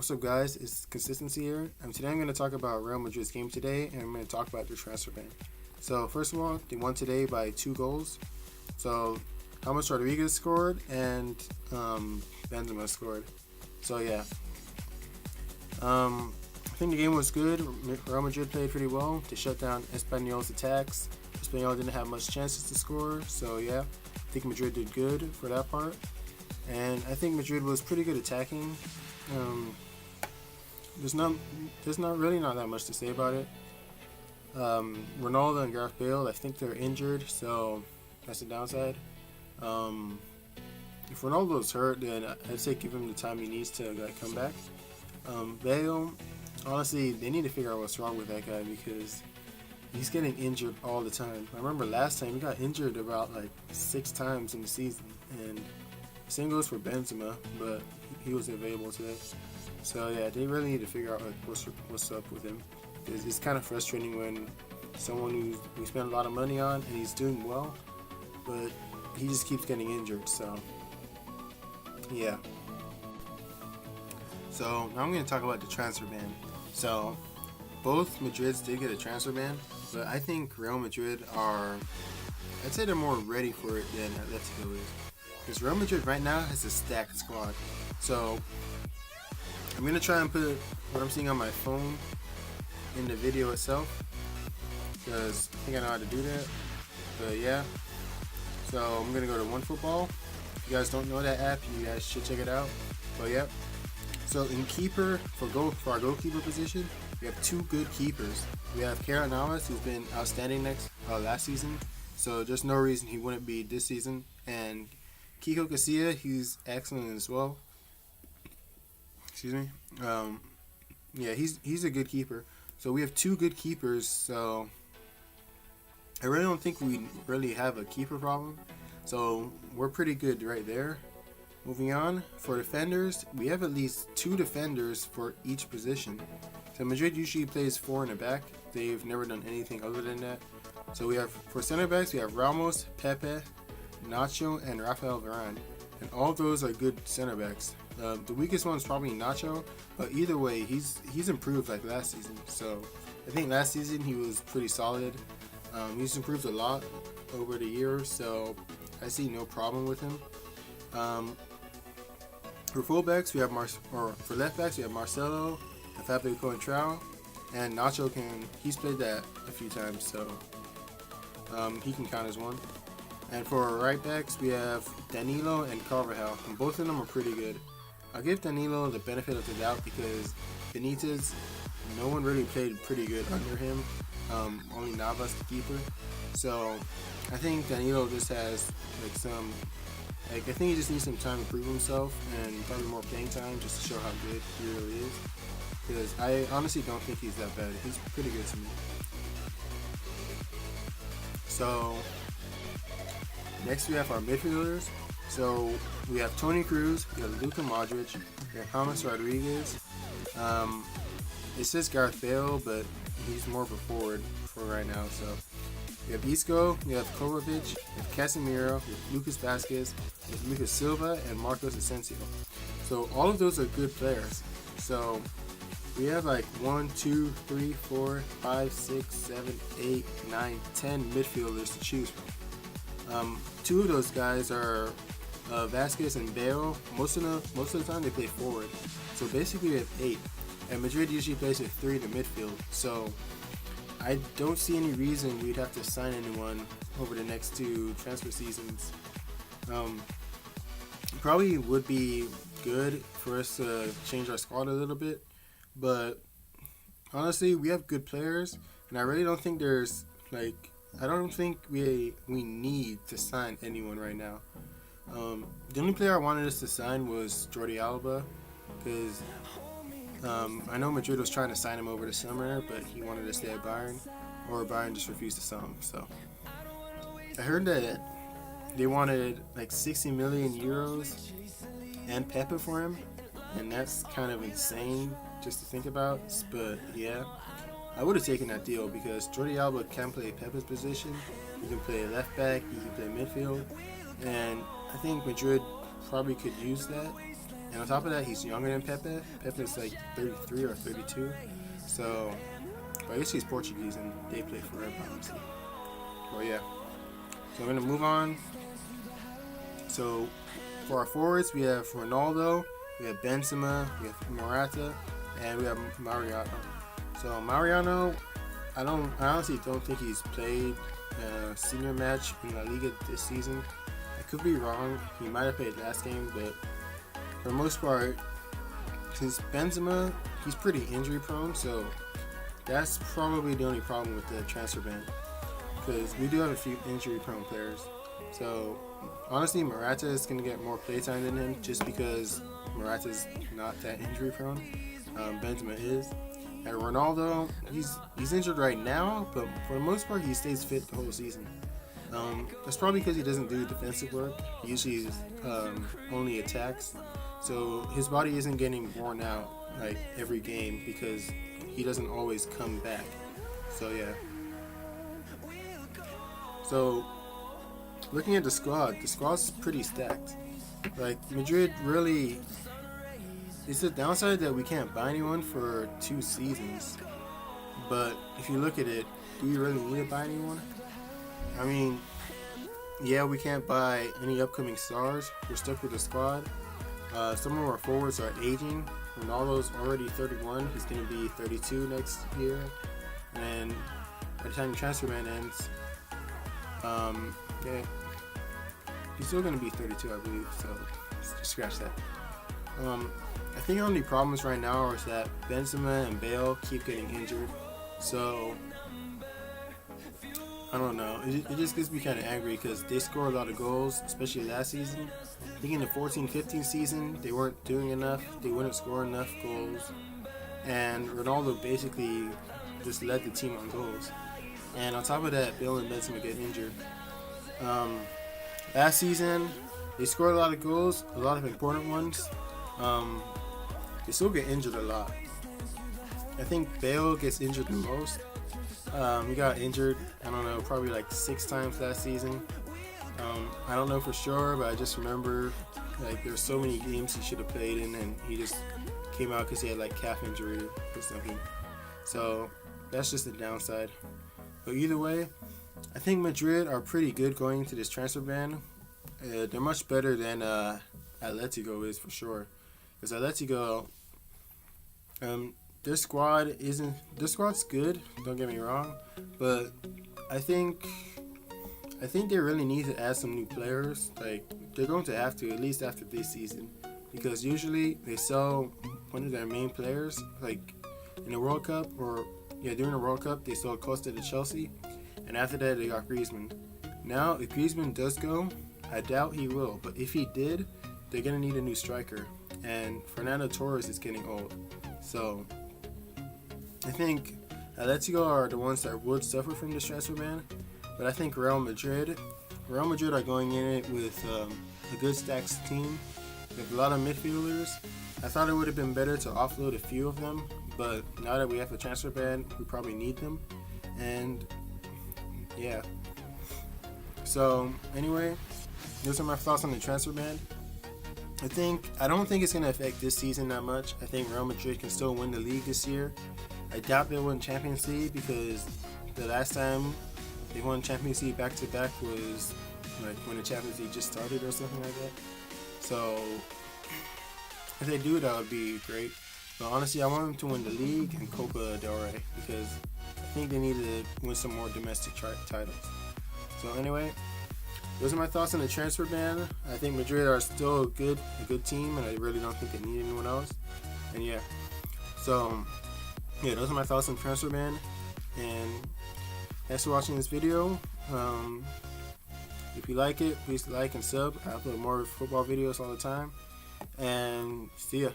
What's up, guys? It's consistency here. Today I'm going to talk about Real Madrid's game today, and I'm going to talk about their transfer ban. So first of all, they won today by 2 goals. So James Rodriguez scored and Benzema scored. So yeah, I think the game was good. Real Madrid played pretty well to shut down Espanyol's attacks. Espanyol didn't have much chances to score, so yeah, I think Madrid did good for that part. And I think Madrid was pretty good attacking. There's not really that much to say about it. Ronaldo and Gareth Bale, I think they're injured, so that's the downside. If Ronaldo's hurt, then I'd say give him the time he needs to come back. Bale, honestly, they need to figure out what's wrong with that guy because he's getting injured all the time. I remember last time he got injured about like 6 times in the season, and same goes for Benzema, but he was available today. So yeah, they really need to figure out like what's up with him. It's kind of frustrating when someone who we spent a lot of money on and he's doing well, but he just keeps getting injured. So yeah. So now I'm going to talk about the transfer ban. So both Madrids did get a transfer ban, but I think Real Madrid I'd say they're more ready for it than Atletico is. Because Real Madrid right now has a stacked squad. So I'm going to try and put what I'm seeing on my phone in the video itself, because I think I know how to do that. But yeah, so I'm going to go to OneFootball. If you guys don't know that app, you guys should check it out. But yeah, so in keeper, for our goalkeeper position, we have 2 good keepers. We have Krayzius-Enemies, who's been outstanding last season, so there's no reason he wouldn't be this season. And Kiko Casilla, he's excellent as well. Excuse me. Yeah, he's a good keeper. So we have 2 good keepers. So I really don't think we really have a keeper problem. So we're pretty good right there. Moving on, for defenders, we have at least 2 defenders for each position. So Madrid usually plays 4 in the back. They've never done anything other than that. So we have, for center backs, we have Ramos, Pepe, Nacho, and Rafael Varane. And all of those are good center backs. The weakest one is probably Nacho, but either way, he's improved like last season. So I think last season he was pretty solid. He's improved a lot over the years, so I see no problem with him. For fullbacks, we have for left backs, we have Marcelo, and Fabio Coentrao, and Nacho he's played that a few times, so he can count as one. And for right backs, we have Danilo and Carvajal, and both of them are pretty good. I'll give Danilo the benefit of the doubt because Benitez, no one really played pretty good under him, only Navas the keeper. So I think Danilo just has I think he just needs some time to prove himself and probably more playing time just to show how good he really is. Because I honestly don't think he's that bad. He's pretty good to me. So next we have our midfielders. So we have Toni Kroos, we have Luka Modric, we have James Rodriguez. It says Gareth Bale, but he's more of a forward for right now. So we have Isco, we have Kovacic, we have Casemiro, we have Lucas Vazquez, we have Lucas Silva, and Marcos Asensio. So all of those are good players. So we have like 1, 2, 3, 4, 5, 6, 7, 8, 9, 10 midfielders to choose from. 2 of those guys are Vazquez and Bale. Most of the time they play forward. So basically we have 8. And Madrid usually plays with 3 in the midfield. So I don't see any reason we'd have to sign anyone over the next 2 transfer seasons. Probably would be good for us to change our squad a little bit, but honestly, we have good players, and I really don't think I don't think we need to sign anyone right now. The only player I wanted us to sign was Jordi Alba, because I know Madrid was trying to sign him over the summer, but he wanted to stay at Bayern, or Bayern just refused to sell him. So I heard that they wanted like 60 million euros and Pepe for him, and that's kind of insane just to think about. But yeah, I would have taken that deal because Jordi Alba can play Pepe's position. He can play left back, he can play midfield, and I think Madrid probably could use that. And on top of that, he's younger than Pepe. Pepe's like 33 or 32. So, I guess he's Portuguese and they play forever, obviously. Well, yeah. So, I'm going to move on. So, for our forwards, we have Ronaldo, we have Benzema, we have Morata, and we have Mariano. So, Mariano, I honestly don't think he's played a senior match in La Liga this season. I could be wrong. He might have played last game, but for the most part, since Benzema, he's pretty injury prone, so that's probably the only problem with the transfer ban. Because we do have a few injury prone players. So honestly, Morata is going to get more playtime than him just because Morata's not that injury prone. Benzema is. And Ronaldo, he's injured right now, but for the most part, he stays fit the whole season. That's probably because he doesn't do defensive work. He usually only attacks. So his body isn't getting worn out like every game because he doesn't always come back. So yeah. So looking at the squad's pretty stacked. Like Madrid really, it's the downside that we can't buy anyone for 2 seasons. But if you look at it, do we really need to buy anyone? I mean, yeah, we can't buy any upcoming stars. We're stuck with the squad. Some of our forwards are aging. Ronaldo's already 31. He's going to be 32 next year. And by the time the transfer ban ends, yeah, he's still going to be 32, I believe. So just scratch that. I think our only problems right now is that Benzema and Bale keep getting injured. So I don't know. It just gets me kind of angry because they score a lot of goals, especially last season. I think in the 14-15 season, they weren't doing enough. They wouldn't score enough goals. And Ronaldo basically just led the team on goals. And on top of that, Bale and Benzema get injured. Last season, they scored a lot of goals, a lot of important ones. They still get injured a lot. I think Bale gets injured the most. He got injured, I don't know, probably like 6 times last season. I don't know for sure, but I just remember like there's so many games he should have played in, and he just came out because he had like calf injury or something. So that's just the downside. But either way, I think Madrid are pretty good going into this transfer ban. They're much better than Atletico is for sure. Because Atletico, their squad's good. Don't get me wrong, but I think they really need to add some new players. Like they're going to have to, at least after this season, because usually they sell one of their main players, like in the World Cup during the World Cup they sold Costa to Chelsea, and after that they got Griezmann. Now if Griezmann does go, I doubt he will, but if he did, they're gonna need a new striker, and Fernando Torres is getting old. So I think Atletico are the ones that would suffer from this transfer ban, but I think Real Madrid are going in it with a good stacked team with a lot of midfielders. I thought it would have been better to offload a few of them, but now that we have a transfer ban, we probably need them. And yeah. So anyway, those are my thoughts on the transfer ban. I don't think it's going to affect this season that much. I think Real Madrid can still win the league this year. I doubt they'll win Champions League because the last time they won Champions League back-to-back was like when the Champions League just started or something like that. So if they do, that would be great. But honestly, I want them to win the league and Copa del Rey because I think they need to win some more domestic titles. So anyway, those are my thoughts on the transfer ban. I think Madrid are still a good team, and I really don't think they need anyone else. And yeah, so yeah, those are my thoughts on transfer ban. And thanks for watching this video. If you like it, please like and sub. I upload more football videos all the time. And see ya.